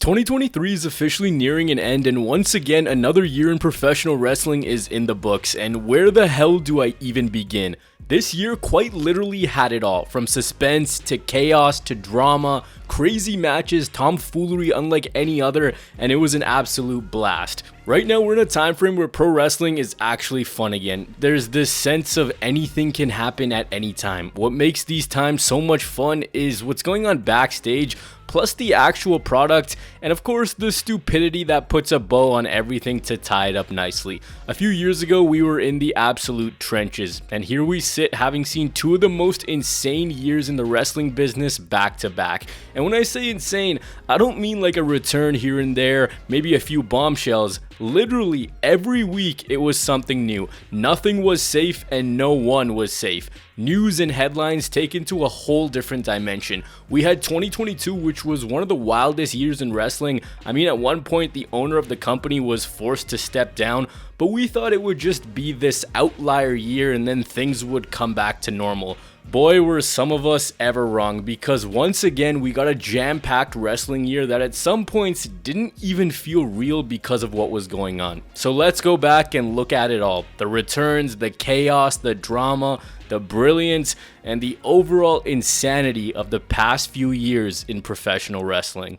2023 is officially nearing an end, and once again another year in professional wrestling is in the books, and where the hell do I even begin? This year quite literally had it all, from suspense to chaos to drama, crazy matches, tomfoolery unlike any other, and it was an absolute blast. Right now we're in a time frame where pro wrestling is actually fun again. There's this sense of anything can happen at any time. What makes these times so much fun is what's going on backstage, plus the actual product, and of course the stupidity that puts a bow on everything to tie it up nicely. A few years ago we were in the absolute trenches, and here we sit having seen two of the most insane years in the wrestling business back to back. And when I say insane, I don't mean like a return here and there, maybe a few bombshells. Literally every week it was something new. Nothing was safe and no one was safe. News and headlines taken to a whole different dimension. We had 2022, which was one of the wildest years in wrestling. I mean, at one point the owner of the company was forced to step down, but we thought it would just be this outlier year and then things would come back to normal. Boy, were some of us ever wrong, because once again we got a jam-packed wrestling year that at some points didn't even feel real because of what was going on. So let's go back and look at it all. The returns, the chaos, the drama, the brilliance, and the overall insanity of the past few years in professional wrestling.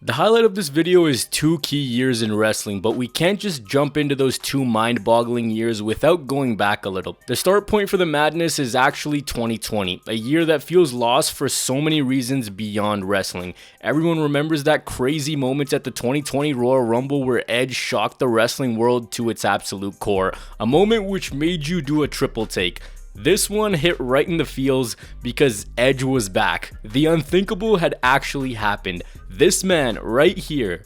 The highlight of this video is two key years in wrestling, but we can't just jump into those two mind-boggling years without going back a little. The start point for the madness is actually 2020, a year that feels lost for so many reasons beyond wrestling. Everyone remembers that crazy moment at the 2020 Royal Rumble where Edge shocked the wrestling world to its absolute core, a moment which made you do a triple take. This one hit right in the feels because Edge was back. The unthinkable had actually happened. This man right here,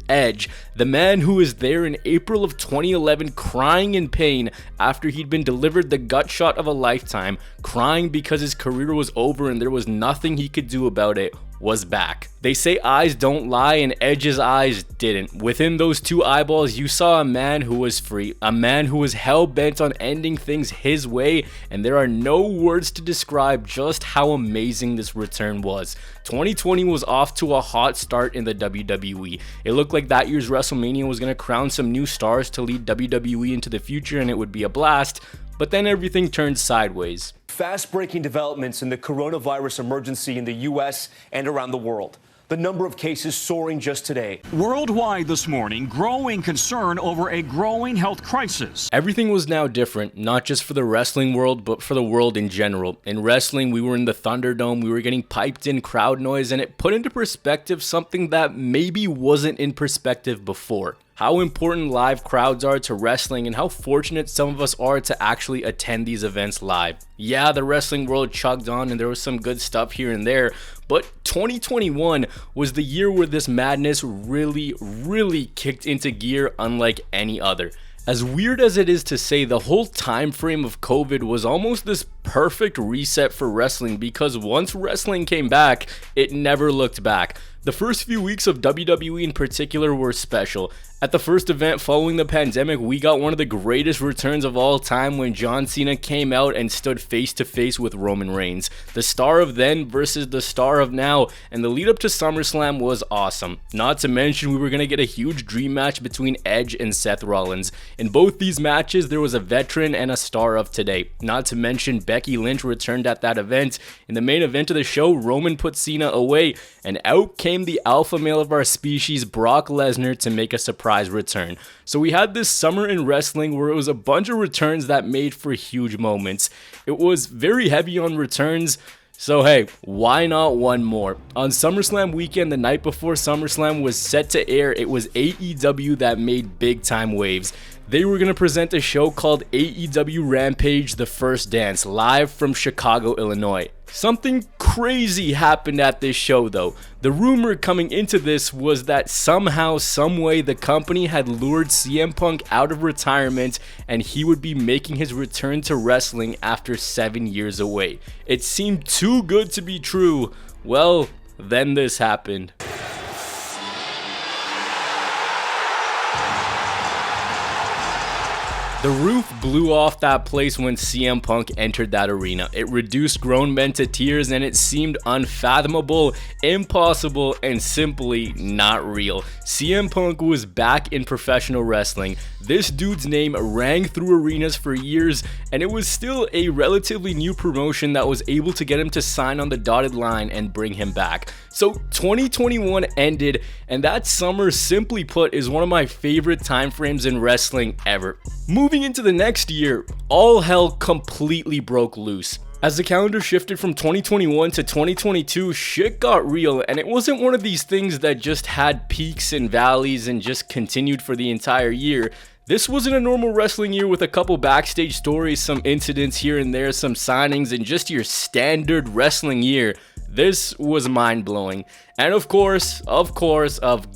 Edge, the man who was there in April of 2011 crying in pain after he'd been delivered the gut shot of a lifetime, crying because his career was over and there was nothing he could do about it, was back. They say eyes don't lie, and Edge's eyes didn't. Within those two eyeballs, you saw a man who was free, a man who was hell-bent on ending things his way, and there are no words to describe just how amazing this return was. 2020 was off to a hot start in the WWE. It looked like that year's WrestleMania was going to crown some new stars to lead WWE into the future, and it would be a blast. But then everything turned sideways. Fast-breaking developments in the coronavirus emergency in the U.S. and around the world. The number of cases soaring just today. Worldwide this morning, growing concern over a growing health crisis. Everything was now different, not just for the wrestling world, but for the world in general. In wrestling, we were in the Thunderdome, we were getting piped in crowd noise, and it put into perspective something that maybe wasn't in perspective before. How important live crowds are to wrestling and how fortunate some of us are to actually attend these events live. Yeah, the wrestling world chugged on and there was some good stuff here and there, but 2021 was the year where this madness really kicked into gear unlike any other. As weird as it is to say, the whole time frame of COVID was almost this perfect reset for wrestling, because once wrestling came back, it never looked back. The first few weeks of WWE in particular were special. At the first event following the pandemic, we got one of the greatest returns of all time when John Cena came out and stood face to face with Roman Reigns. The star of then versus the star of now, and the lead up to SummerSlam was awesome. Not to mention we were going to get a huge dream match between Edge and Seth Rollins. In both these matches, there was a veteran and a star of today. Not to mention Becky Lynch returned at that event. In the main event of the show, Roman put Cena away, and out came the alpha male of our species, Brock Lesnar, to make a surprise return. So we had this summer in wrestling where it was a bunch of returns that made for huge moments. It was very heavy on returns, so hey, why not one more? On SummerSlam weekend, the night before SummerSlam was set to air, it was AEW that made big time waves. They were going to present a show called AEW Rampage: The First Dance, live from Chicago, Illinois. Something crazy happened at this show though. The rumor coming into this was that somehow, someway, the company had lured CM Punk out of retirement and he would be making his return to wrestling after 7 years away. It seemed too good to be true. Well, then this happened. The roof blew off that place when CM Punk entered that arena. It reduced grown men to tears and it seemed unfathomable, impossible, and simply not real. CM Punk was back in professional wrestling. This dude's name rang through arenas for years, and it was still a relatively new promotion that was able to get him to sign on the dotted line and bring him back. So 2021 ended, and that summer, simply put, is one of my favorite time frames in wrestling ever. Moving into the next year, all hell completely broke loose. As the calendar shifted from 2021 to 2022, shit got real, and it wasn't one of these things that just had peaks and valleys and just continued for the entire year. This wasn't a normal wrestling year with a couple backstage stories, some incidents here and there, some signings, and just your standard wrestling year. This was mind-blowing. And of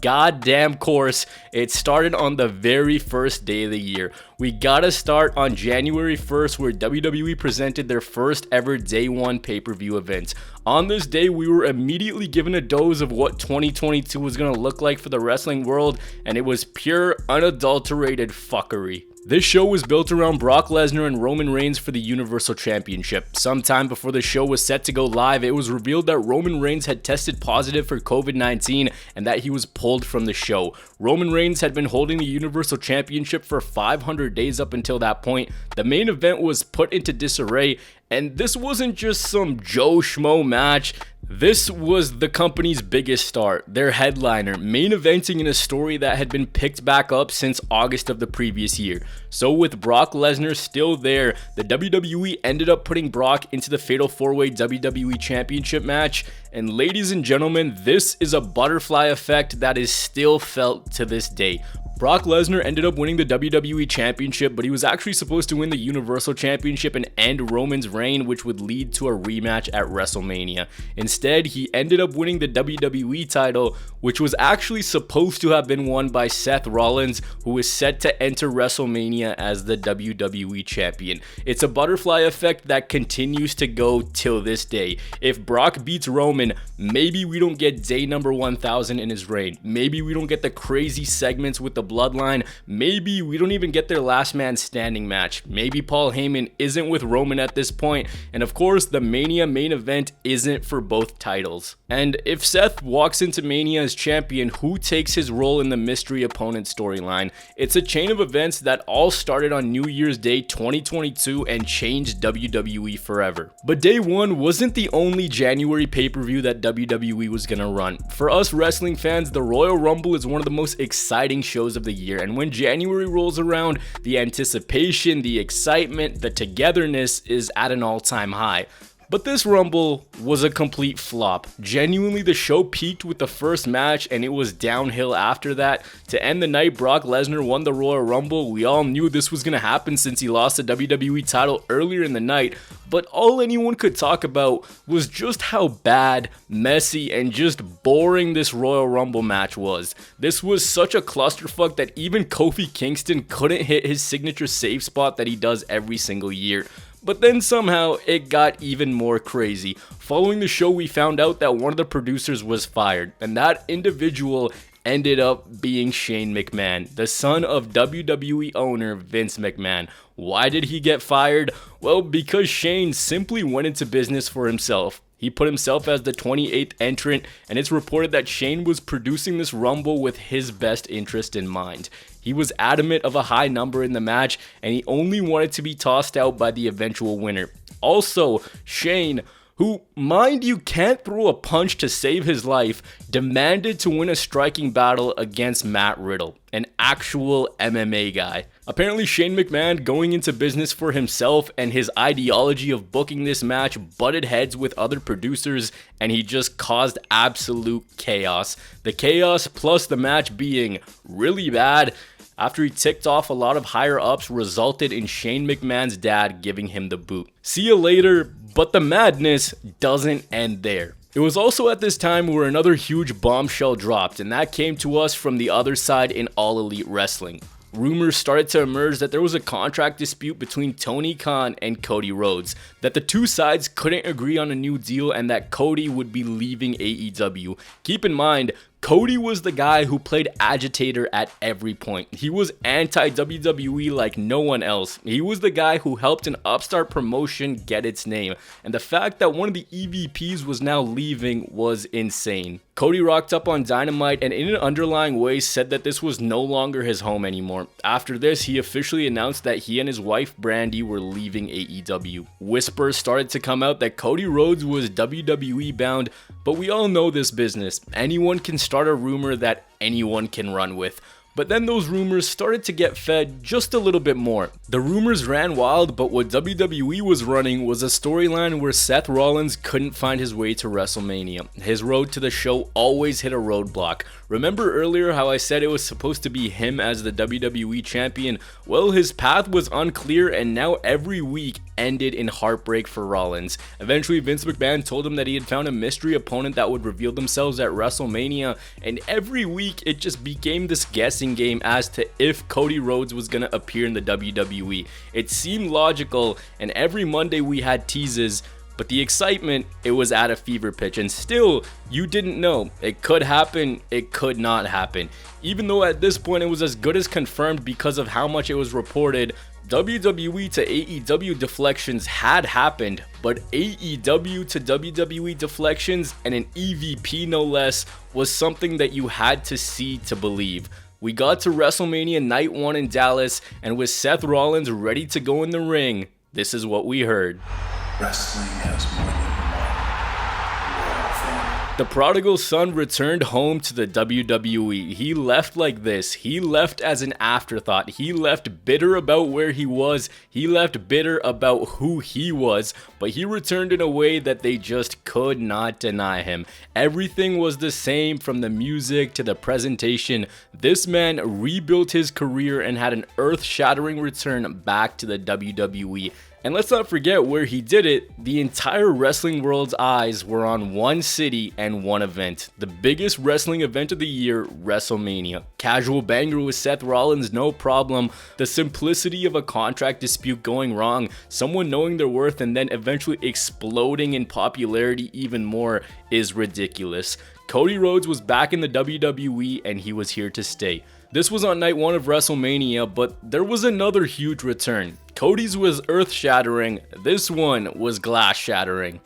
goddamn course, it started on the very first day of the year. We gotta start on January 1st, where WWE presented their first ever Day 1 pay-per-view event. On this day, we were immediately given a dose of what 2022 was gonna look like for the wrestling world, and it was pure, unadulterated fuckery. This show was built around Brock Lesnar and Roman Reigns for the Universal Championship. Sometime before the show was set to go live, it was revealed that Roman Reigns had tested positive for COVID-19 and that he was pulled from the show. Roman Reigns had been holding the Universal Championship for 500 days up until that point. The main event was put into disarray, and this wasn't just some Joe Schmo match. This was the company's biggest star, their headliner, main eventing in a story that had been picked back up since August of the previous year. So with Brock Lesnar still there, the WWE ended up putting Brock into the Fatal 4-Way WWE Championship match. And ladies and gentlemen, this is a butterfly effect that is still felt to this day. Brock Lesnar ended up winning the WWE Championship, but he was actually supposed to win the Universal Championship and end Roman's reign, which would lead to a rematch at WrestleMania. Instead, he ended up winning the WWE title, which was actually supposed to have been won by Seth Rollins, who is set to enter WrestleMania as the WWE Champion. It's a butterfly effect that continues to go till this day. If Brock beats Roman, maybe we don't get day number 1000 in his reign. Maybe we don't get the crazy segments with the Bloodline. Maybe we don't even get their last man standing match. Maybe Paul Heyman isn't with Roman at this point. And of course, the Mania main event isn't for both titles. And if Seth walks into Mania as champion, who takes his role in the mystery opponent storyline? It's a chain of events that all started on New Year's Day 2022 and changed WWE forever. But Day 1 wasn't the only January pay-per-view that WWE was gonna run. For us wrestling fans, the Royal Rumble is one of the most exciting shows of the year, and when January rolls around, the anticipation, the excitement, the togetherness is at an all-time high. But this Rumble was a complete flop. Genuinely, the show peaked with the first match and it was downhill after that. To end the night, Brock Lesnar won the Royal Rumble. We all knew this was going to happen since he lost the WWE title earlier in the night, but all anyone could talk about was just how bad, messy, and just boring this Royal Rumble match was. This was such a clusterfuck that even Kofi Kingston couldn't hit his signature save spot that he does every single year. But then somehow it got even more crazy. Following the show, we found out that one of the producers was fired, and that individual ended up being Shane McMahon, the son of WWE owner Vince McMahon. Why did he get fired? Well, because Shane simply went into business for himself. He put himself as the 28th entrant, and it's reported that Shane was producing this Rumble with his best interest in mind. He was adamant of a high number in the match, and he only wanted to be tossed out by the eventual winner. Also, Shane, who, mind you, can't throw a punch to save his life, demanded to win a striking battle against Matt Riddle, an actual MMA guy. Apparently, Shane McMahon, going into business for himself and his ideology of booking this match, butted heads with other producers, and he just caused absolute chaos. The chaos plus the match being really bad after he ticked off a lot of higher ups resulted in Shane McMahon's dad giving him the boot. See you later, but the madness doesn't end there. It was also at this time where another huge bombshell dropped, and that came to us from the other side in All Elite Wrestling. Rumors started to emerge that there was a contract dispute between Tony Khan and Cody Rhodes, that the two sides couldn't agree on a new deal and that Cody would be leaving AEW. Keep in mind, Cody was the guy who played agitator at every point. He was anti-WWE like no one else. He was the guy who helped an upstart promotion get its name. And the fact that one of the EVPs was now leaving was insane. Cody rocked up on Dynamite and in an underlying way said that this was no longer his home anymore. After this, he officially announced that he and his wife Brandy were leaving AEW. Whispers started to come out that Cody Rhodes was WWE bound, but we all know this business. Anyone can start a rumor that anyone can run with. But then those rumors started to get fed just a little bit more. The rumors ran wild, but what WWE was running was a storyline where Seth Rollins couldn't find his way to WrestleMania. His road to the show always hit a roadblock. Remember earlier how I said it was supposed to be him as the WWE champion? Well, his path was unclear and now every week ended in heartbreak for Rollins. Eventually, Vince McMahon told him that he had found a mystery opponent that would reveal themselves at WrestleMania, and every week it just became this guessing game as to if Cody Rhodes was going to appear in the WWE. It seemed logical, and every Monday we had teases, but the excitement, it was at a fever pitch, and still, you didn't know. It could happen, it could not happen. Even though at this point it was as good as confirmed because of how much it was reported, WWE to AEW deflections had happened, but AEW to WWE deflections and an EVP no less was something that you had to see to believe. We got to WrestleMania Night 1 in Dallas, and with Seth Rollins ready to go in the ring, this is what we heard. Wrestling has more than one. The prodigal son returned home to the WWE. He left like this. He left as an afterthought. He left bitter about where he was. He left bitter about who he was. But he returned in a way that they just could not deny him. Everything was the same, from the music to the presentation. This man rebuilt his career and had an earth-shattering return back to the WWE. And let's not forget where he did it. The entire wrestling world's eyes were on one city and one event. The biggest wrestling event of the year, WrestleMania. Casual banger with Seth Rollins, no problem. The simplicity of a contract dispute going wrong, someone knowing their worth and then eventually exploding in popularity even more is ridiculous. Cody Rhodes was back in the WWE and he was here to stay. This was on night 1 of WrestleMania, but there was another huge return. Cody's was earth-shattering, this one was glass-shattering.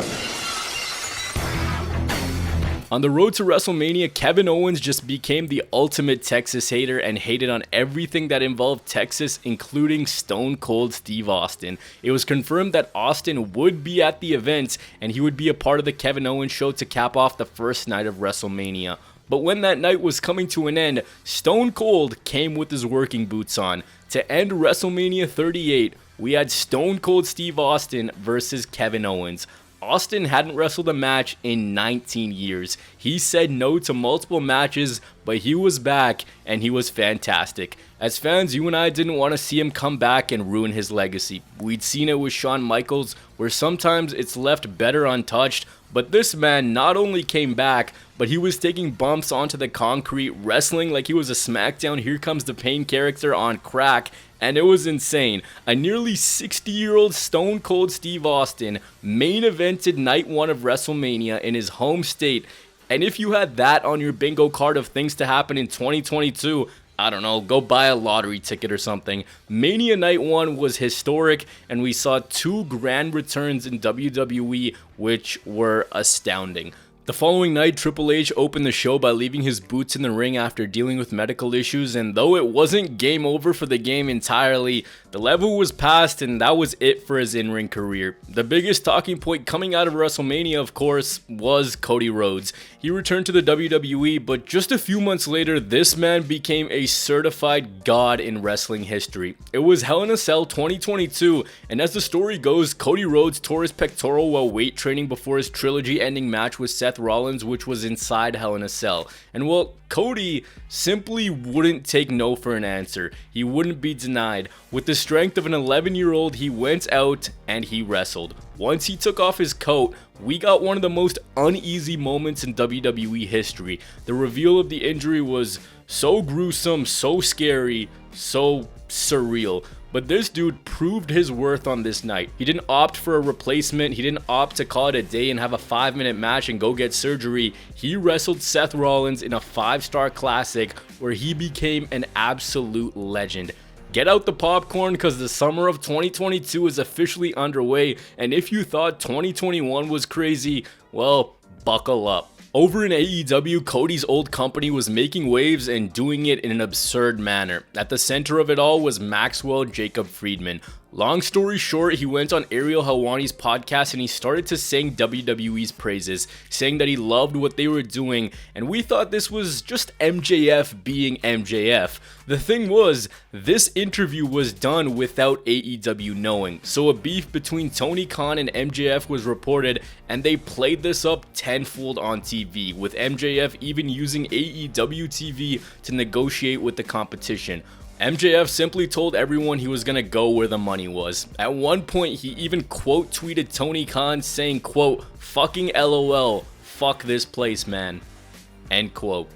On the road to WrestleMania, Kevin Owens just became the ultimate Texas hater and hated on everything that involved Texas, including Stone Cold Steve Austin. It was confirmed that Austin would be at the event and he would be a part of the Kevin Owens show to cap off the first night of WrestleMania. But when that night was coming to an end, Stone Cold came with his working boots on. To end WrestleMania 38, we had Stone Cold Steve Austin versus Kevin Owens. Austin hadn't wrestled a match in 19 years. He said no to multiple matches, but he was back and he was fantastic. As fans, you and I didn't want to see him come back and ruin his legacy. We'd seen it with Shawn Michaels, where sometimes it's left better untouched, but this man not only came back, but he was taking bumps onto the concrete, wrestling like he was a SmackDown Here Comes the Pain character on crack, and it was insane. A nearly 60-year-old Stone Cold Steve Austin main evented night 1 of WrestleMania in his home state, and if you had that on your bingo card of things to happen in 2022, I don't know, go buy a lottery ticket or something. Mania Night 1 was historic, and we saw 2 grand returns in WWE, which were astounding. The following night, Triple H opened the show by leaving his boots in the ring after dealing with medical issues, and though it wasn't game over for the game entirely, the level was passed and that was it for his in-ring career. The biggest talking point coming out of WrestleMania, of course, was Cody Rhodes. He returned to the WWE, but just a few months later, this man became a certified god in wrestling history. It was Hell in a Cell 2022, and as the story goes, Cody Rhodes tore his pectoral while weight training before his trilogy-ending match with Seth Rollins, which was inside Hell in a Cell. And well, Cody simply wouldn't take no for an answer. He wouldn't be denied. With the strength of an 11-year-old, he went out and he wrestled. Once he took off his coat, we got one of the most uneasy moments in WWE history. The reveal of the injury was so gruesome, so scary, so surreal. But this dude proved his worth on this night. He didn't opt for a replacement. He didn't opt to call it a day and have a 5-minute match and go get surgery. He wrestled Seth Rollins in a 5-star classic where he became an absolute legend. Get out the popcorn because the summer of 2022 is officially underway, and if you thought 2021 was crazy, well, buckle up. Over in AEW, Cody's old company was making waves and doing it in an absurd manner. At the center of it all was Maxwell Jacob Friedman. Long story short, he went on Ariel Helwani's podcast and he started to sing WWE's praises, saying that he loved what they were doing, and we thought this was just MJF being MJF. The thing was, this interview was done without AEW knowing, so a beef between Tony Khan and MJF was reported, and they played this up tenfold on TV, with MJF even using AEW TV to negotiate with the competition. MJF simply told everyone he was gonna go where the money was. At one point, he even quote tweeted Tony Khan saying, quote, "Fucking LOL, fuck this place, man," end quote.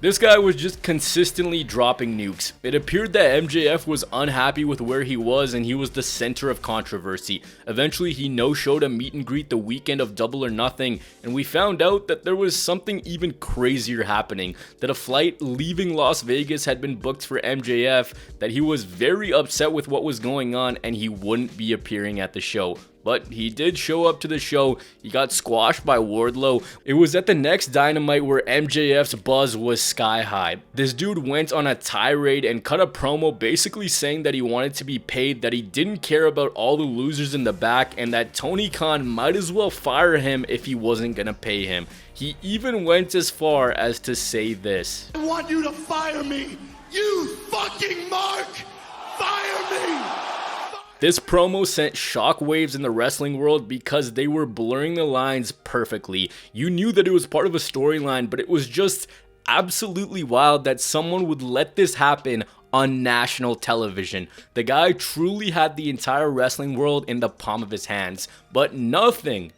This guy was just consistently dropping nukes. It appeared that MJF was unhappy with where he was and he was the center of controversy. Eventually he no-showed a meet and greet the weekend of Double or Nothing, and we found out that there was something even crazier happening, that a flight leaving Las Vegas had been booked for MJF, that he was very upset with what was going on and he wouldn't be appearing at the show. But he did show up to the show. He got squashed by Wardlow. It was at the next Dynamite where MJF's buzz was sky high. This dude went on a tirade and cut a promo basically saying that he wanted to be paid, that he didn't care about all the losers in the back, and that Tony Khan might as well fire him if he wasn't gonna pay him. He even went as far as to say this: "I want you to fire me, you fucking mark! Fire me!" This promo sent shockwaves in the wrestling world because they were blurring the lines perfectly. You knew that it was part of a storyline, but it was just absolutely wild that someone would let this happen on national television. The guy truly had the entire wrestling world in the palm of his hands, but nothing,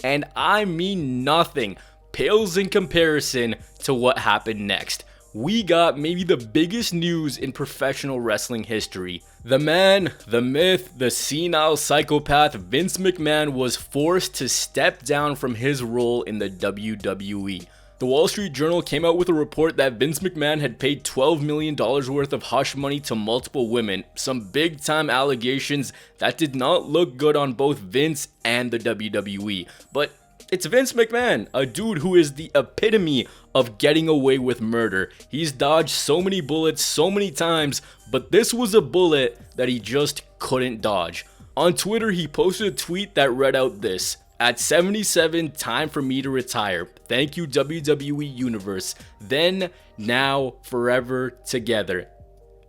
and I mean nothing, pales in comparison to what happened next. We got maybe the biggest news in professional wrestling history. The man, the myth, the senile psychopath Vince McMahon was forced to step down from his role in the WWE. The Wall Street Journal came out with a report that Vince McMahon had paid $12 million worth of hush money to multiple women, some big time allegations that did not look good on both Vince and the WWE. But it's Vince McMahon, a dude who is the epitome of getting away with murder. He's dodged so many bullets so many times, but this was a bullet that he just couldn't dodge. On Twitter, he posted a tweet that read out this: "At 77, time for me to retire. Thank you, WWE Universe. Then, now, forever, together."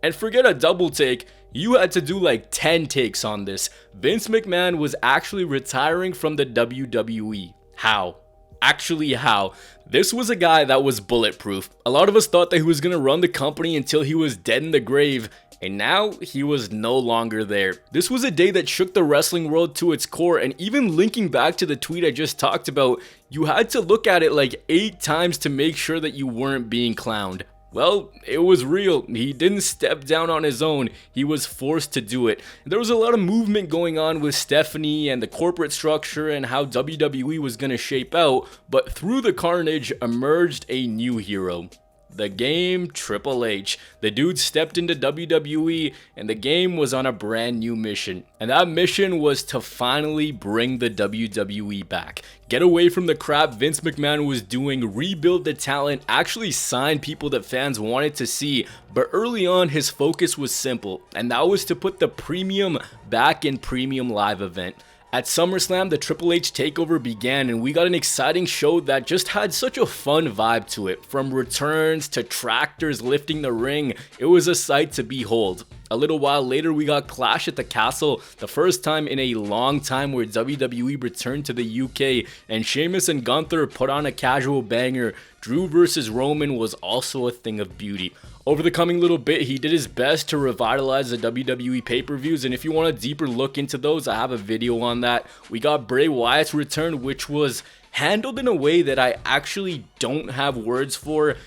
And forget a double take, you had to do like 10 takes on this. Vince McMahon was actually retiring from the WWE. How? Actually, how? This was a guy that was bulletproof. A lot of us thought that he was gonna run the company until he was dead in the grave, and now he was no longer there. This was a day that shook the wrestling world to its core, and even linking back to the tweet I just talked about, you had to look at it like 8 times to make sure that you weren't being clowned. Well, it was real. He didn't step down on his own. He was forced to do it. There was a lot of movement going on with Stephanie and the corporate structure and how WWE was going to shape out, but through the carnage emerged a new hero. The Game, Triple H. The dude stepped into WWE and the Game was on a brand new mission. And that mission was to finally bring the WWE back. Get away from the crap Vince McMahon was doing, rebuild the talent, actually sign people that fans wanted to see. But early on, his focus was simple, and that was to put the premium back in premium live event. At SummerSlam, the Triple H takeover began, and we got an exciting show that just had such a fun vibe to it. From returns to tractors lifting the ring, it was a sight to behold. A little while later, we got Clash at the Castle, the first time in a long time where WWE returned to the UK, and Sheamus and Gunther put on a casual banger. Drew versus Roman was also a thing of beauty. Over the coming little bit, he did his best to revitalize the WWE pay-per-views, and if you want a deeper look into those, I have a video on that. We got Bray Wyatt's return, which was handled in a way that I actually don't have words for.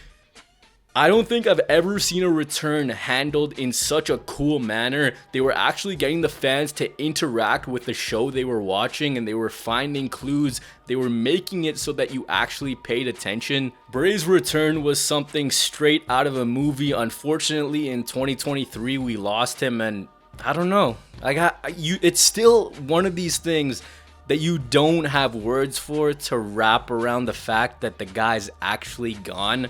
I don't think I've ever seen a return handled in such a cool manner. They were actually getting the fans to interact with the show they were watching, and they were finding clues. They were making it so that you actually paid attention. Bray's return was something straight out of a movie. Unfortunately, in 2023, we lost him, and I don't know. It's still one of these things that you don't have words for to wrap around the fact that the guy's actually gone.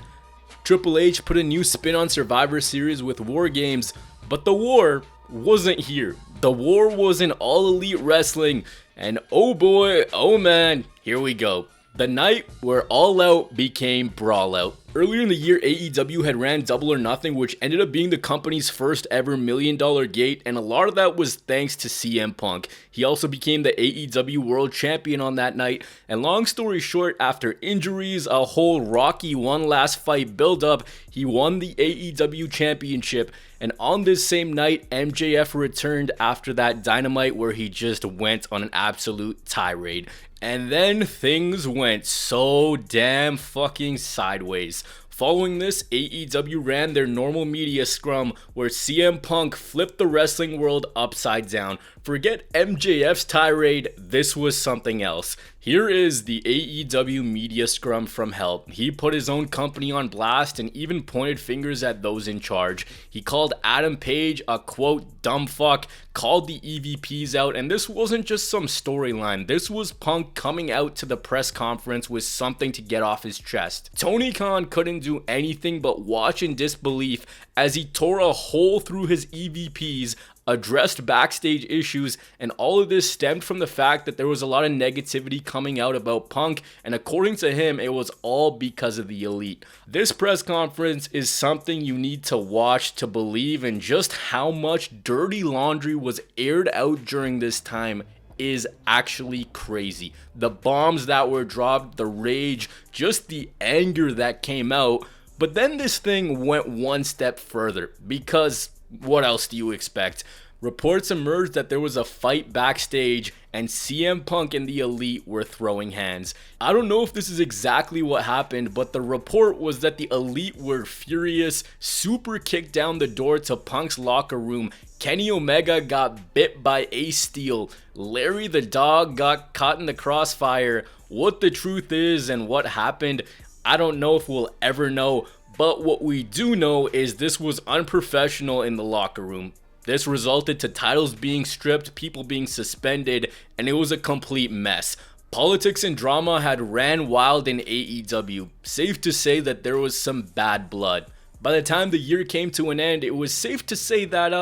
Triple H put a new spin on Survivor Series with War Games, but the war wasn't here. The war was in All Elite Wrestling, and oh boy, oh man, here we go. The night where All Out became Brawl Out. Earlier in the year, AEW had ran Double or Nothing, which ended up being the company's first ever $1 million gate, and a lot of that was thanks to CM Punk. He also became the AEW World Champion on that night, and long story short, after injuries, a whole Rocky one last fight build-up, he won the AEW Championship. And on this same night, MJF returned after that Dynamite where he just went on an absolute tirade. And then things went so damn fucking sideways. Following this, AEW ran their normal media scrum where CM Punk flipped the wrestling world upside down. Forget MJF's tirade, this was something else. Here is the AEW media scrum from hell. He put his own company on blast and even pointed fingers at those in charge. He called Adam Page a quote dumb fuck, called the EVPs out, and this wasn't just some storyline. This was Punk coming out to the press conference with something to get off his chest. Tony Khan couldn't do anything but watch in disbelief as he tore a hole through his EVPs, addressed backstage issues, and all of this stemmed from the fact that there was a lot of negativity coming out about Punk, and according to him, it was all because of the Elite. This press conference is something you need to watch to believe, and just how much dirty laundry was aired out during this time is actually crazy. The bombs that were dropped, the rage, just the anger that came out. But then this thing went one step further, because what else do you expect? Reports emerged that there was a fight backstage and CM Punk and the Elite were throwing hands. I don't know if this is exactly what happened, but the report was that the Elite were furious, super kicked down the door to Punk's locker room. Kenny Omega got bit by Ace Steel. Larry the Dog got caught in the crossfire. What the truth is and what happened, I don't know if we'll ever know. But what we do know is this was unprofessional in the locker room. This resulted to titles being stripped, people being suspended, and it was a complete mess. Politics and drama had ran wild in AEW. Safe to say that there was some bad blood. By the time the year came to an end, it was safe to say that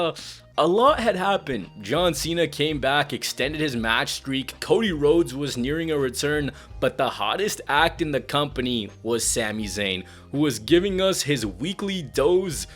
a lot had happened. John Cena came back, extended his match streak, Cody Rhodes was nearing a return, but the hottest act in the company was Sami Zayn, who was giving us his weekly dose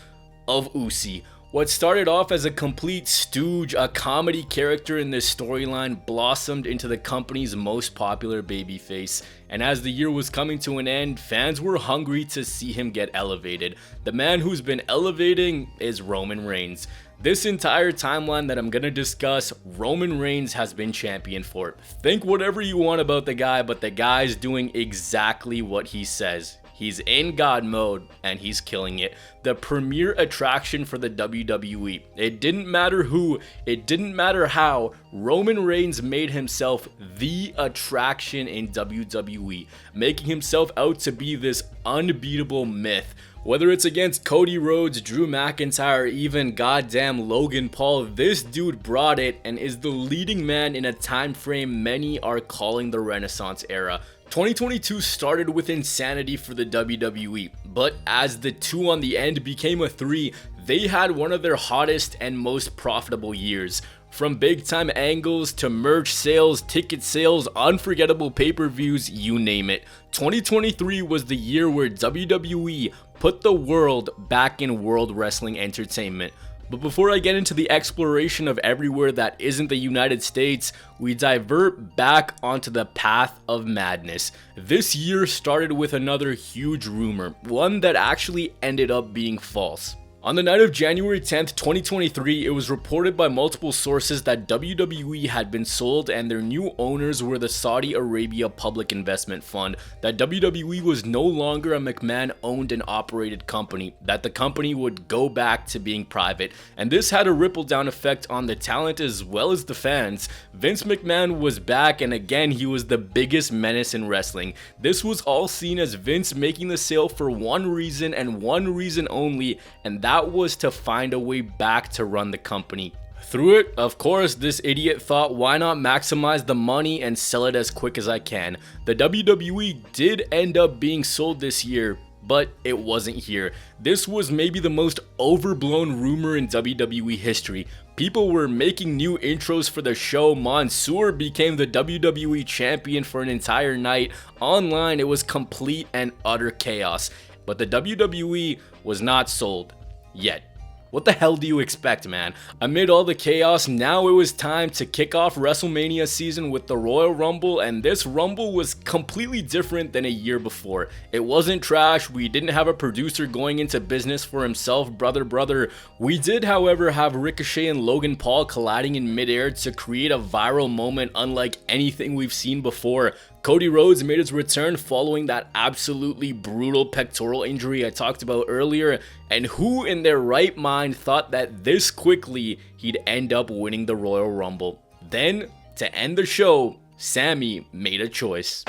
of Usi. What started off as a complete stooge, a comedy character in this storyline, blossomed into the company's most popular babyface. And as the year was coming to an end, fans were hungry to see him get elevated. The man who's been elevating is Roman Reigns. This entire timeline that I'm gonna discuss, Roman Reigns has been champion for. Think whatever you want about the guy, but the guy's doing exactly what he says. He's in God mode and he's killing it. The premier attraction for the WWE. It didn't matter who, it didn't matter how, Roman Reigns made himself the attraction in WWE, making himself out to be this unbeatable myth. Whether it's against Cody Rhodes, Drew McIntyre, even goddamn Logan Paul, this dude brought it and is the leading man in a time frame many are calling the Renaissance era. 2022 started with insanity for the WWE, but as the 2 on the end became a 3, they had one of their hottest and most profitable years. From big time angles to merch sales, ticket sales, unforgettable pay-per-views, you name it. 2023 was the year where WWE put the world back in World Wrestling Entertainment. But before I get into the exploration of everywhere that isn't the United States, we divert back onto the path of madness. This year started with another huge rumor, one that actually ended up being false. On the night of January 10th, 2023, it was reported by multiple sources that WWE had been sold and their new owners were the Saudi Arabia Public Investment Fund, that WWE was no longer a McMahon-owned and operated company, that the company would go back to being private, and this had a ripple-down effect on the talent as well as the fans. Vince McMahon was back, and again, he was the biggest menace in wrestling. This was all seen as Vince making the sale for one reason and one reason only, and that was to find a way back to run the company. Through it, of course, this idiot thought, why not maximize the money and sell it as quick as I can. The WWE did end up being sold this year, but it wasn't here. This was maybe the most overblown rumor in WWE history. People were making new intros for the show. Mansoor became the WWE champion for an entire night. Online, it was complete and utter chaos. But the WWE was not sold. Yet. What the hell do you expect, man? Amid all the chaos, now it was time to kick off WrestleMania season with the Royal Rumble, and this Rumble was completely different than a year before. It wasn't trash, we didn't have a producer going into business for himself, brother. We did, however, have Ricochet and Logan Paul colliding in midair to create a viral moment unlike anything we've seen before. Cody Rhodes made his return following that absolutely brutal pectoral injury I talked about earlier, and who in their right mind thought that this quickly he'd end up winning the Royal Rumble? Then, to end the show, Sami made a choice.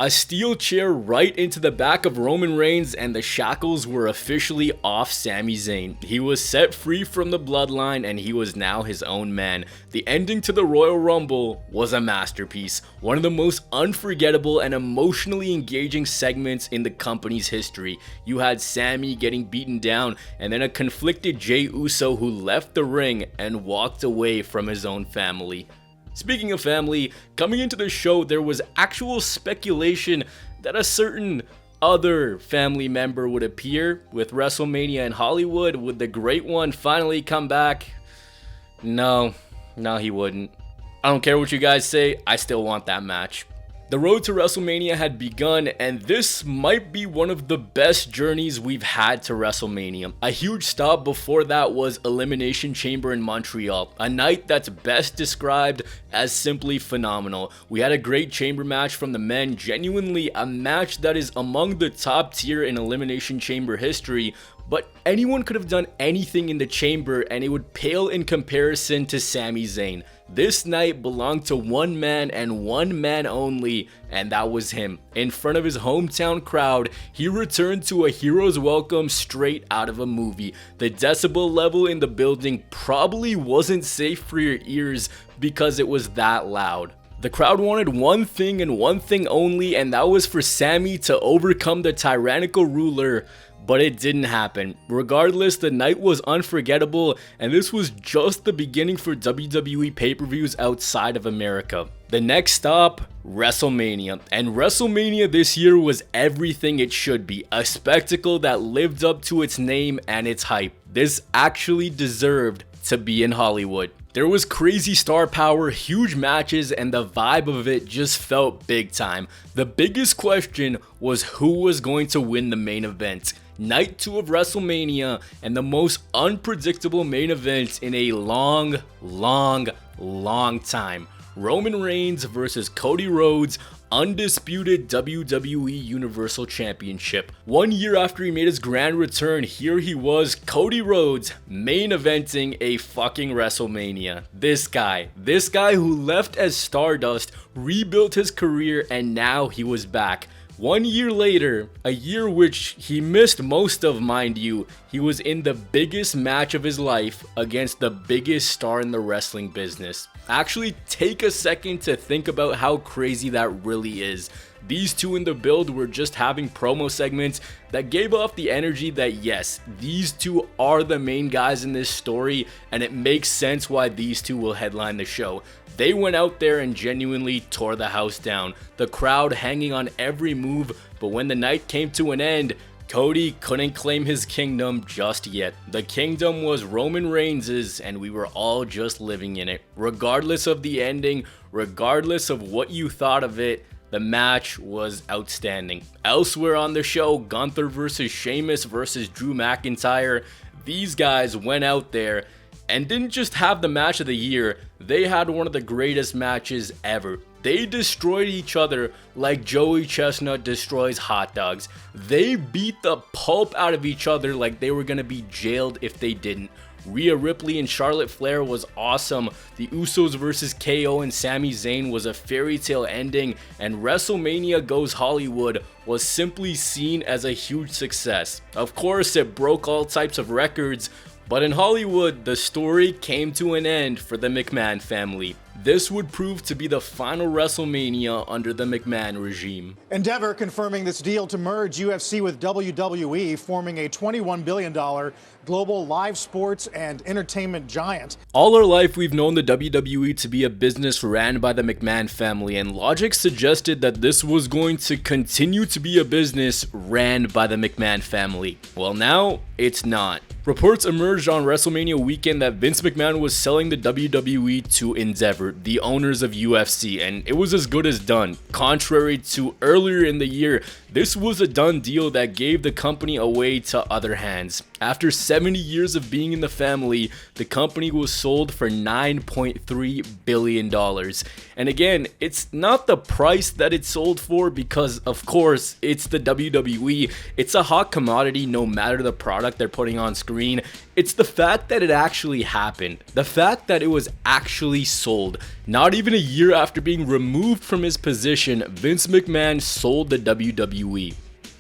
A steel chair right into the back of Roman Reigns, and the shackles were officially off Sami Zayn. He was set free from the bloodline and he was now his own man. The ending to the Royal Rumble was a masterpiece, one of the most unforgettable and emotionally engaging segments in the company's history. You had Sami getting beaten down and then a conflicted Jey Uso who left the ring and walked away from his own family. Speaking of family, coming into the show, there was actual speculation that a certain other family member would appear with WrestleMania in Hollywood. Would the Great One finally come back? No, he wouldn't. I don't care what you guys say, I still want that match. The road to WrestleMania had begun, and this might be one of the best journeys we've had to WrestleMania. A huge stop before that was Elimination Chamber in Montreal, a night that's best described as simply phenomenal. We had a great chamber match from the men, genuinely a match that is among the top tier in Elimination Chamber history, but anyone could have done anything in the chamber and it would pale in comparison to Sami Zayn. This night belonged to one man and one man only, and that was him. In front of his hometown crowd, he returned to a hero's welcome straight out of a movie. The decibel level in the building probably wasn't safe for your ears because it was that loud. The crowd wanted one thing and one thing only, and that was for Sami to overcome the tyrannical ruler. But it didn't happen. Regardless, the night was unforgettable, and this was just the beginning for WWE pay-per-views outside of America. The next stop, WrestleMania. And WrestleMania this year was everything it should be. A spectacle that lived up to its name and its hype. This actually deserved to be in Hollywood. There was crazy star power, huge matches, and the vibe of it just felt big time. The biggest question was who was going to win the main event. Night 2 of WrestleMania, and the most unpredictable main event in a long time. Roman Reigns versus Cody Rhodes, undisputed WWE Universal Championship. 1 year after he made his grand return, here he was, Cody Rhodes, main eventing a fucking WrestleMania. This guy who left as Stardust, rebuilt his career, and now he was back. 1 year later, a year which he missed most of, mind you, he was in the biggest match of his life against the biggest star in the wrestling business. Actually, take a second to think about how crazy that really is. These two in the build were just having promo segments that gave off the energy that yes, these two are the main guys in this story, and it makes sense why these two will headline the show. They went out there and genuinely tore the house down, the crowd hanging on every move, but when the night came to an end, Cody couldn't claim his kingdom just yet. The kingdom was Roman Reigns's, and we were all just living in it. Regardless of the ending, regardless of what you thought of it, The match was outstanding. Elsewhere on the show, Gunther versus Sheamus versus Drew McIntyre. These guys went out there and didn't just have the match of the year, they had one of the greatest matches ever. They destroyed each other like Joey Chestnut destroys hot dogs. They beat the pulp out of each other like they were gonna be jailed if they didn't. Rhea Ripley and Charlotte Flair was awesome. The Usos versus KO and Sami Zayn was a fairy tale ending, and WrestleMania Goes Hollywood was simply seen as a huge success. Of course, it broke all types of records, but in Hollywood, the story came to an end for the McMahon family. This would prove to be the final WrestleMania under the McMahon regime. Endeavor confirming this deal to merge UFC with WWE, forming a $21 billion global live sports and entertainment giant. All our life, we've known the WWE to be a business ran by the McMahon family, and logic suggested that this was going to continue to be a business ran by the McMahon family. Well, now it's not. Reports emerged on WrestleMania weekend that Vince McMahon was selling the WWE to Endeavor, the owners of UFC, and it was as good as done. Contrary to earlier in the year, this was a done deal that gave the company away to other hands. After 70 years of being in the family, the company was sold for $9.3 billion. And again, it's not the price that it sold for because, of course, it's the WWE. It's a hot commodity no matter the product they're putting on screen. It's the fact that it actually happened. The fact that it was actually sold. Not even a year after being removed from his position, Vince McMahon sold the WWE.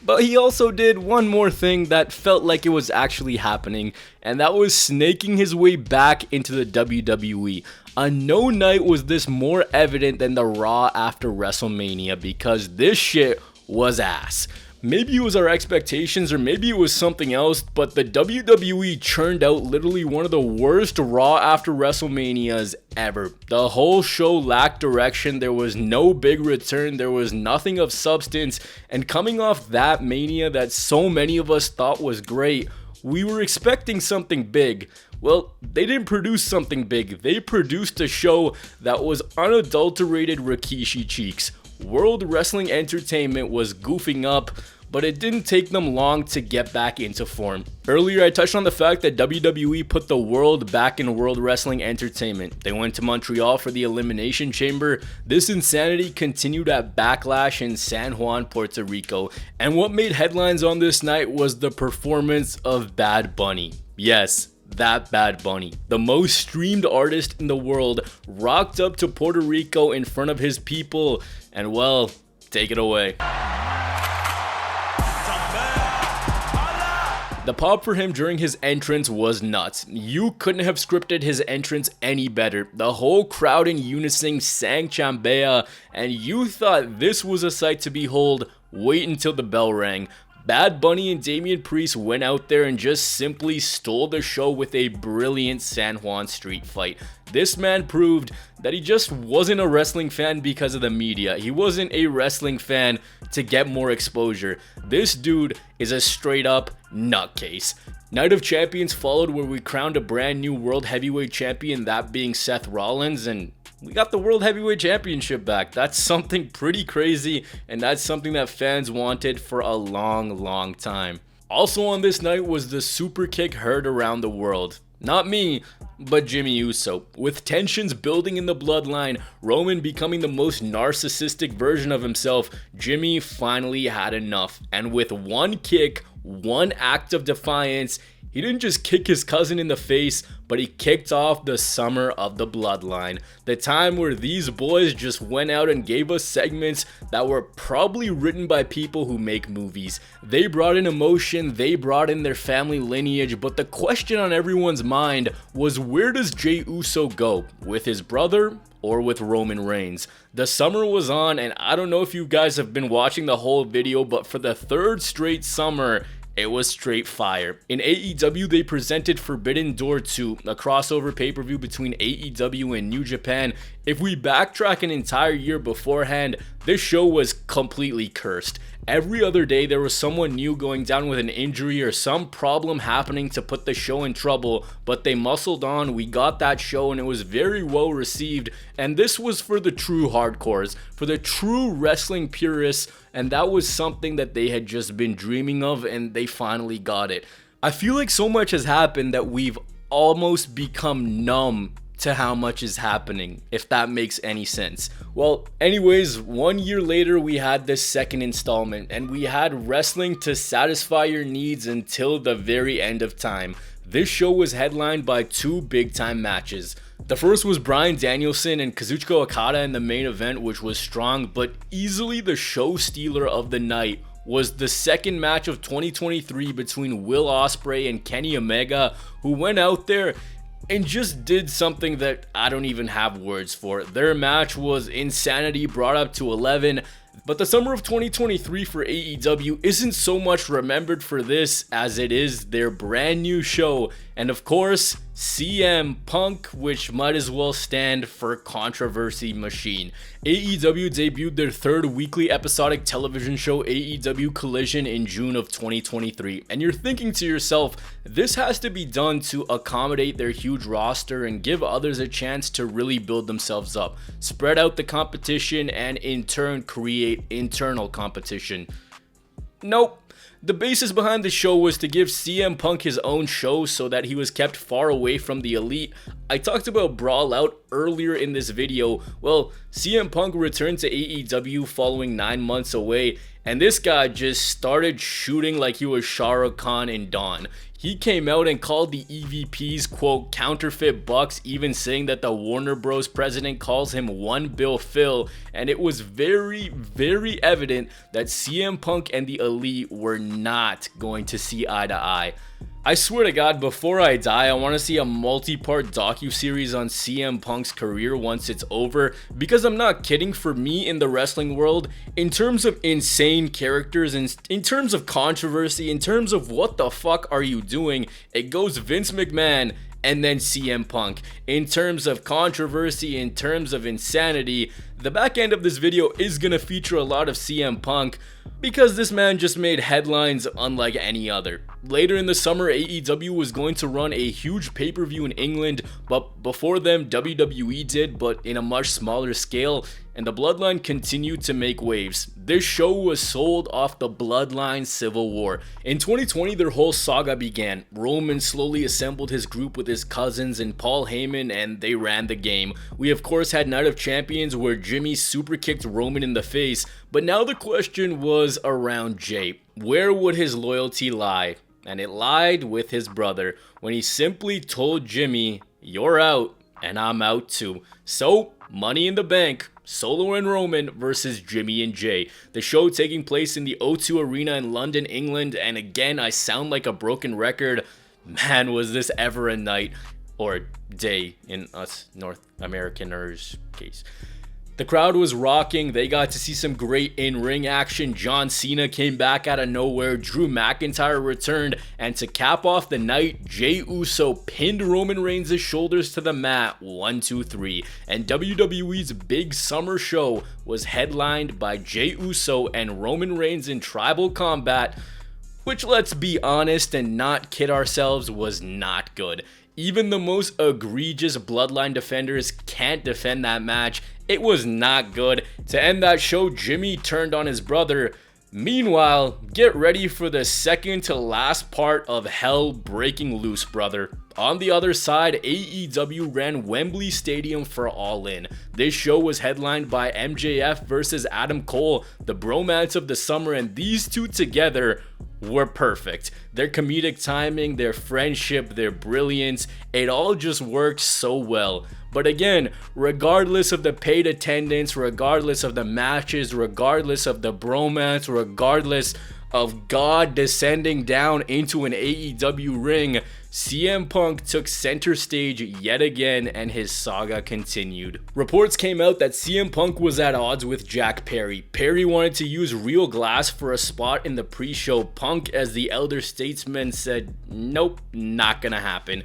But he also did one more thing that felt like it was actually happening, and that was snaking his way back into the WWE. On no night was this more evident than the Raw after WrestleMania, because this shit was ass. Maybe it was our expectations or maybe it was something else, but the WWE churned out literally one of the worst Raw after WrestleManias ever. The whole show lacked direction, there was no big return, there was nothing of substance, and coming off that Mania that so many of us thought was great, we were expecting something big. Well, they didn't produce something big, they produced a show that was unadulterated Rikishi cheeks. World Wrestling Entertainment was goofing up, but it didn't take them long to get back into form. Earlier, I touched on the fact that WWE put the world back in World Wrestling Entertainment. They went to Montreal for the Elimination Chamber. This insanity continued at Backlash in San Juan, Puerto Rico. And what made headlines on this night was the performance of Bad Bunny. Yes, that Bad Bunny, the most streamed artist in the world, rocked up to Puerto Rico in front of his people, and well, take it away. The pop for him during his entrance was nuts. You couldn't have scripted his entrance any better. The whole crowd in unison sang Chambea, and you thought this was a sight to behold. Wait until the bell rang. Bad Bunny and Damian Priest went out there and just simply stole the show with a brilliant San Juan street fight. This man proved that he just wasn't a wrestling fan because of the media. He wasn't a wrestling fan to get more exposure. This dude is a straight up nutcase. Night of Champions followed, where we crowned a brand new World Heavyweight Champion, that being Seth Rollins, and we got the World Heavyweight Championship back. That's something pretty crazy, and that's something that fans wanted for a long time. Also on this night was the super kick heard around the world. Not me, but Jimmy Uso. With tensions building in the bloodline, Roman becoming the most narcissistic version of himself, Jimmy finally had enough. And with one kick, one act of defiance, he didn't just kick his cousin in the face, but he kicked off the summer of the bloodline. The time where these boys just went out and gave us segments that were probably written by people who make movies. They brought in emotion, they brought in their family lineage, but the question on everyone's mind was, where does Jey Uso go? With his brother or with Roman Reigns? The summer was on, and I don't know if you guys have been watching the whole video, but for the third straight summer, it was straight fire. In AEW, they presented Forbidden Door 2, a crossover pay-per-view between AEW and New Japan. If we backtrack an entire year beforehand, this show was completely cursed. Every other day there was someone new going down with an injury or some problem happening to put the show in trouble, but they muscled on, we got that show, and it was very well received. And this was for the true hardcores, for the true wrestling purists, and that was something that they had just been dreaming of, and they finally got it. I feel like so much has happened that we've almost become numb to how much is happening, if that makes any sense. Well, anyways, 1 year later we had this second installment, and we had wrestling to satisfy your needs until the very end of time. This show was headlined by two big time matches. The first was Bryan Danielson and Kazuchika Okada in the main event, which was strong, but easily the show stealer of the night was the second match of 2023 between Will Ospreay and Kenny Omega, who went out there and just did something that I don't even have words for. Their match was insanity brought up to 11, but the summer of 2023 for AEW isn't so much remembered for this as it is their brand new show, and of course, CM Punk, which might as well stand for Controversy Machine. AEW debuted their third weekly episodic television show, AEW Collision, in June of 2023. And you're thinking to yourself, this has to be done to accommodate their huge roster and give others a chance to really build themselves up, spread out the competition, and in turn create internal competition. Nope. The basis behind the show was to give CM Punk his own show so that he was kept far away from the elite. I talked about Brawl Out earlier in this video. Well, CM Punk returned to AEW following 9 months away, and this guy just started shooting like he was Shah Rukh Khan in Dawn. He came out and called the EVPs, quote, counterfeit bucks, even saying that the Warner Bros. President calls him One Bill Phil, and it was very, very evident that CM Punk and the Elite were not going to see eye to eye. I swear to God, before I die, I want to see a multi-part docu-series on CM Punk's career once it's over, because I'm not kidding, for me in the wrestling world, in terms of insane characters, and in terms of controversy, in terms of what the fuck are you doing, it goes Vince McMahon and then CM Punk. In terms of controversy, in terms of insanity, the back end of this video is gonna feature a lot of CM Punk, because this man just made headlines unlike any other. Later in the summer, AEW was going to run a huge pay-per-view in England, but before them, WWE did, but in a much smaller scale, and the Bloodline continued to make waves. This show was sold off the Bloodline Civil War. In 2020, their whole saga began. Roman slowly assembled his group with his cousins and Paul Heyman, and they ran the game. We of course had Night of Champions where Jimmy super kicked Roman in the face, but now the question was around Jay. Where would his loyalty lie? And it lied with his brother, when he simply told Jimmy, "You're out, and I'm out too." So, Money in the Bank, Solo and Roman versus Jimmy and Jay. The show taking place in the O2 Arena in London, England, and again, I sound like a broken record. Man, was this ever a night, or day in us North Americaners' case. The crowd was rocking, they got to see some great in-ring action. John Cena came back out of nowhere, Drew McIntyre returned, and to cap off the night, Jey Uso pinned Roman Reigns' shoulders to the mat, 1, 2, 3. And WWE's big summer show was headlined by Jey Uso and Roman Reigns in tribal combat, which, let's be honest and not kid ourselves, was not good. Even the most egregious Bloodline defenders can't defend that match. It was not good. To end that show, Jimmy turned on his brother. Meanwhile, get ready for the second to last part of hell breaking loose, brother. On the other side, AEW ran Wembley Stadium for All In. This show was headlined by MJF versus Adam Cole, the bromance of the summer, and these two together were perfect. Their comedic timing, their friendship, their brilliance, it all just worked so well. But again, regardless of the paid attendance, regardless of the matches, regardless of the bromance, regardless of God descending down into an AEW ring, CM Punk took center stage yet again and his saga continued. Reports came out that CM Punk was at odds with Jack Perry. Perry wanted to use real glass for a spot in the pre-show. Punk, as the elder statesman, said, "Nope, not gonna happen."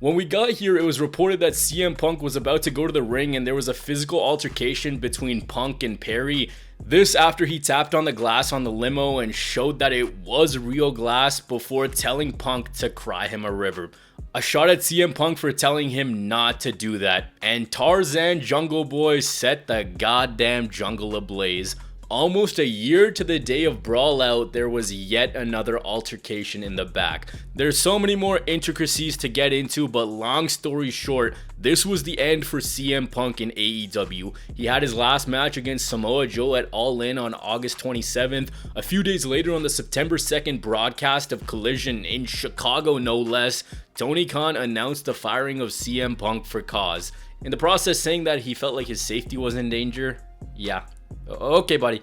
When we got here, it was reported that CM Punk was about to go to the ring and there was a physical altercation between Punk and Perry. This after he tapped on the glass on the limo and showed that it was real glass before telling Punk to cry him a river. A shot at CM Punk for telling him not to do that. And Tarzan Jungle Boy set the goddamn jungle ablaze. Almost a year to the day of Brawl Out, there was yet another altercation in the back. There's so many more intricacies to get into, but long story short, this was the end for CM Punk in AEW. He had his last match against Samoa Joe at All In on August 27th. A few days later, on the September 2nd broadcast of Collision in Chicago no less, Tony Khan announced the firing of CM Punk for cause. In the process, saying that he felt like his safety was in danger. Yeah. Okay, buddy.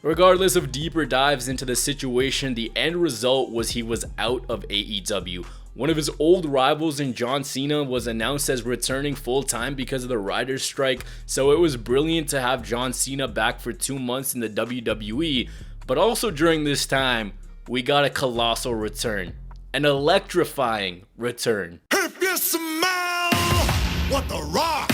Regardless of deeper dives into the situation, the end result was he was out of AEW. One of his old rivals in John Cena was announced as returning full-time because of the writers' strike, so it was brilliant to have John Cena back for 2 months in the WWE. But also during this time, we got a colossal return. An electrifying return. If you smell what The Rock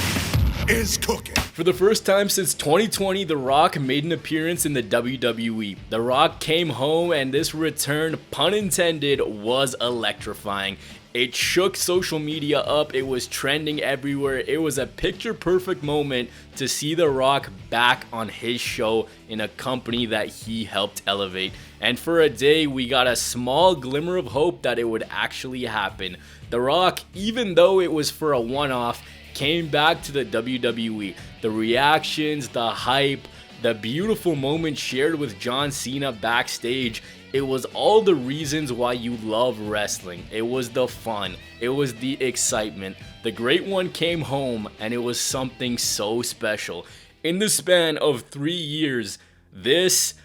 is cooking. For the first time since 2020, The Rock made an appearance in the WWE. The Rock came home and this return, pun intended, was electrifying. It shook social media up, it was trending everywhere, it was a picture perfect moment to see The Rock back on his show in a company that he helped elevate. And for a day, we got a small glimmer of hope that it would actually happen. The Rock, even though it was for a one-off, came back to the WWE. The reactions, the hype, the beautiful moments shared with John Cena backstage, it was all the reasons why you love wrestling. It was the fun, it was the excitement. The Great One came home and it was something so special. In the span of 3 years, this,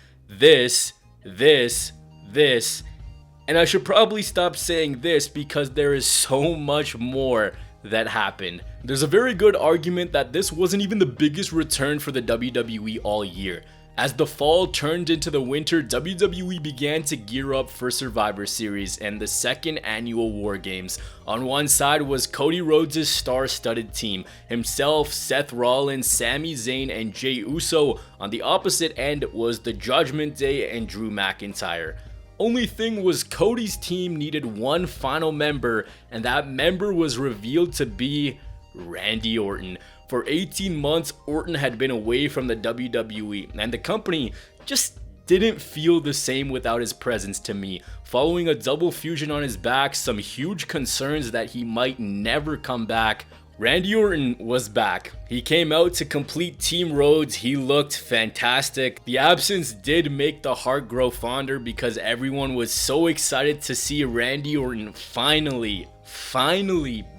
and I should probably stop saying this because there is so much more that happened. There's a very good argument that this wasn't even the biggest return for the WWE all year. As the fall turned into the winter, WWE began to gear up for Survivor Series and the second annual War Games. On one side was Cody Rhodes' star-studded team, himself, Seth Rollins, Sami Zayn, and Jey Uso. On the opposite end was the Judgment Day and Drew McIntyre. Only thing was Cody's team needed one final member, and that member was revealed to be Randy Orton. For 18 months, Orton had been away from the WWE, and the company just didn't feel the same without his presence to me. Following a double fusion on his back, some huge concerns that he might never come back, Randy Orton was back. He came out to complete Team Rhodes. He looked fantastic. The absence did make the heart grow fonder because everyone was so excited to see Randy Orton finally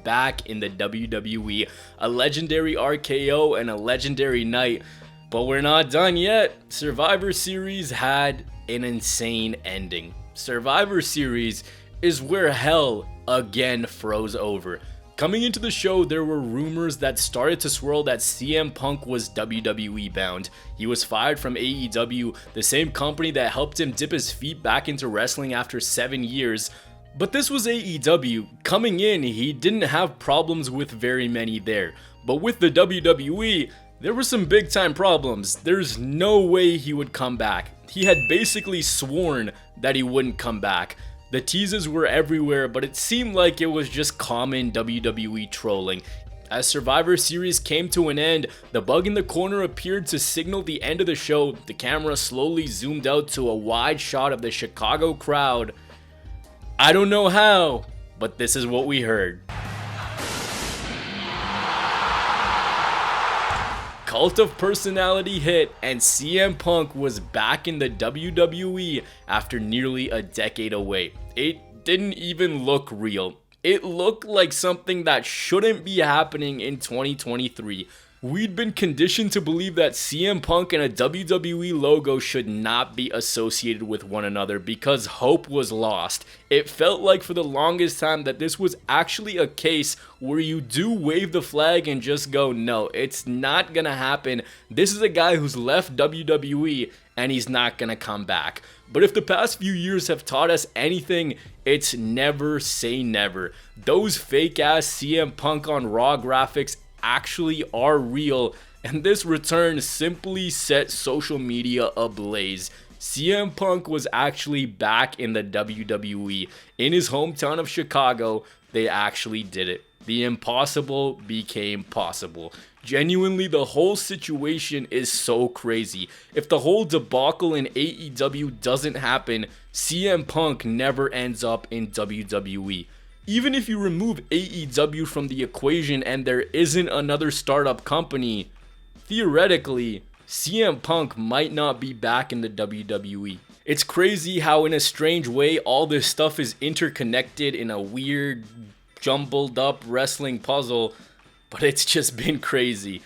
back in the WWE. A legendary RKO and a legendary night. But we're not done yet. Survivor Series had an insane ending. Survivor Series is where hell again froze over. Coming into the show, there were rumors that started to swirl that CM Punk was WWE bound. He was fired from AEW, the same company that helped him dip his feet back into wrestling after 7 years. But this was AEW. Coming in, he didn't have problems with very many there. But with the WWE, there were some big time problems. There's no way he would come back. He had basically sworn that he wouldn't come back. The teases were everywhere, but it seemed like it was just common WWE trolling. As Survivor Series came to an end, the bug in the corner appeared to signal the end of the show. The camera slowly zoomed out to a wide shot of the Chicago crowd. I don't know how, but this is what we heard. Cult of Personality hit, and CM Punk was back in the WWE after nearly a decade away. It didn't even look real. It looked like something that shouldn't be happening in 2023. We'd been conditioned to believe that CM Punk and a WWE logo should not be associated with one another because hope was lost. It felt like for the longest time that this was actually a case where you do wave the flag and just go, no, it's not gonna happen. This is a guy who's left WWE and he's not gonna come back. But if the past few years have taught us anything, it's never say never. Those fake ass CM Punk on Raw graphics actually are real, and this return simply set social media ablaze. CM Punk was actually back in the WWE. In his hometown of Chicago, they actually did it. The impossible became possible. Genuinely, the whole situation is so crazy. If the whole debacle in AEW doesn't happen, CM Punk never ends up in WWE. Even if you remove AEW from the equation and there isn't another startup company, theoretically, CM Punk might not be back in the WWE. It's crazy how in a strange way all this stuff is interconnected in a weird, jumbled up wrestling puzzle, but it's just been crazy.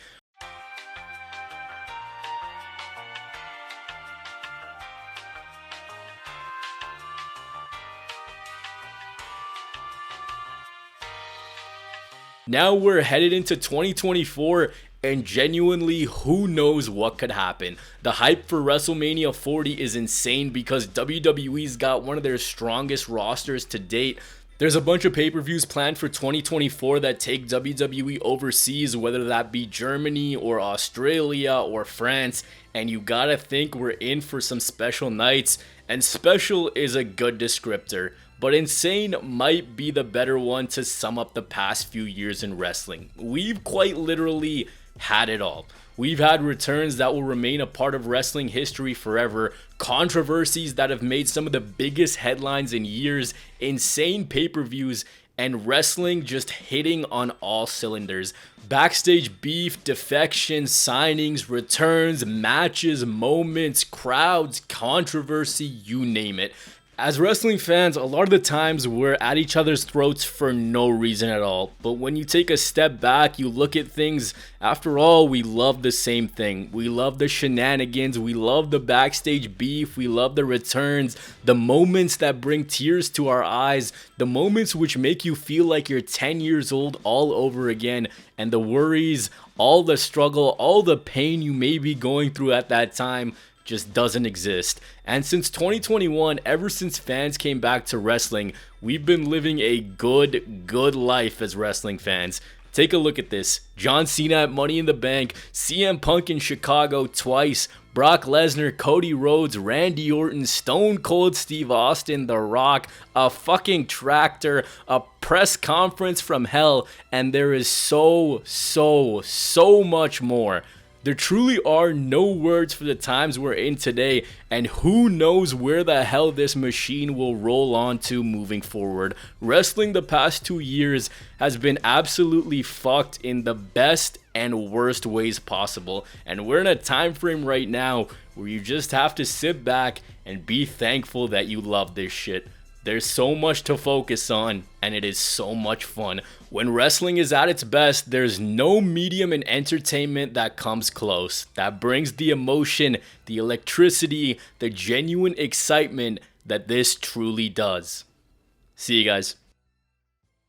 Now we're headed into 2024, and genuinely, who knows what could happen. The hype for WrestleMania 40 is insane because WWE's got one of their strongest rosters to date. There's a bunch of pay-per-views planned for 2024 that take WWE overseas, whether that be Germany or Australia or France, and you gotta think we're in for some special nights, and special is a good descriptor. But insane might be the better one to sum up the past few years in wrestling. We've quite literally had it all. We've had returns that will remain a part of wrestling history forever, controversies that have made some of the biggest headlines in years, insane pay-per-views, and wrestling just hitting on all cylinders. Backstage beef, defections, signings, returns, matches, moments, crowds, controversy, you name it. As wrestling fans, a lot of the times we're at each other's throats for no reason at all. But when you take a step back, you look at things, after all, we love the same thing. We love the shenanigans, we love the backstage beef, we love the returns, the moments that bring tears to our eyes, the moments which make you feel like you're 10 years old all over again, and the worries, all the struggle, all the pain you may be going through at that time just doesn't exist. And since 2021, ever since fans came back to wrestling, we've been living a good life as wrestling fans. Take a look at this. John Cena at Money in the Bank, CM Punk in Chicago twice, Brock Lesnar, Cody Rhodes, Randy Orton, Stone Cold Steve Austin, The Rock, a fucking tractor, a press conference from hell, and there is so much more. There truly are no words for the times we're in today, and who knows where the hell this machine will roll on to moving forward. Wrestling the past 2 years has been absolutely fucked in the best and worst ways possible, and we're in a time frame right now where you just have to sit back and be thankful that you love this shit. There's so much to focus on, and it is so much fun. When wrestling is at its best, there's no medium in entertainment that comes close. That brings the emotion, the electricity, the genuine excitement that this truly does. See you guys.